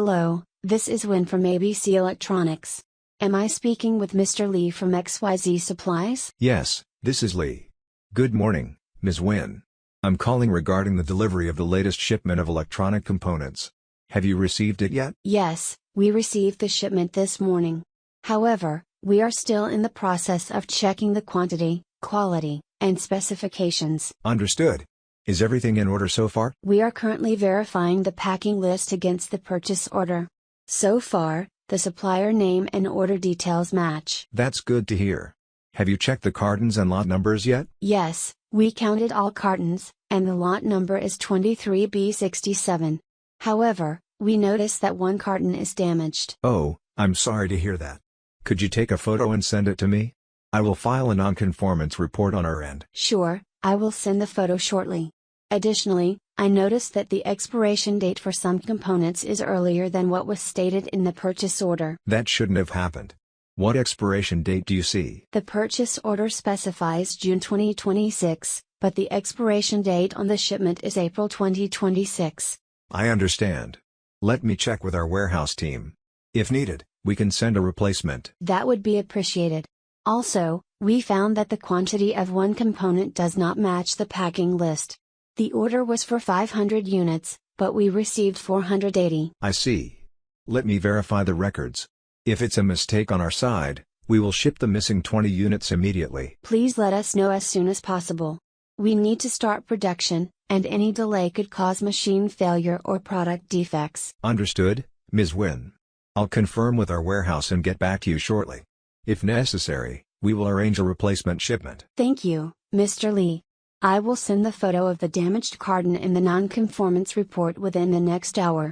Hello, this is Win from ABC Electronics. Am I speaking with Mr. Lee from XYZ Supplies? Yes, this is Lee. Good morning, Ms. Win. I'm calling regarding the delivery of the latest shipment of electronic components. Have you received it yet? Yes, we received the shipment this morning. However, we are still in the process of checking the quantity, quality, and specifications. Understood. Is everything in order so far? We are currently verifying the packing list against the purchase order. So far, the supplier name and order details match. That's good to hear. Have you checked the cartons and lot numbers yet? Yes, we counted all cartons, and the lot number is 23B67. However, we noticed that one carton is damaged. Oh, I'm sorry to hear that. Could you take a photo and send it to me? I will file a nonconformance report on our end. Sure, I will send the photo shortly. Additionally, I noticed that the expiration date for some components is earlier than what was stated in the purchase order. That shouldn't have happened. What expiration date do you see? The purchase order specifies June 2026, but the expiration date on the shipment is April 2026. I understand. Let me check with our warehouse team. If needed, we can send a replacement. That would be appreciated. Also, we found that the quantity of one component does not match the packing list. The order was for 500 units, but we received 480. I see. Let me verify the records. If it's a mistake on our side, we will ship the missing 20 units immediately. Please let us know as soon as possible. We need to start production, and any delay could cause machine failure or product defects. Understood, Ms. Win. I'll confirm with our warehouse and get back to you shortly. If necessary, we will arrange a replacement shipment. Thank you, Mr. Lee. I will send the photo of the damaged carton in the nonconformance report within the next hour.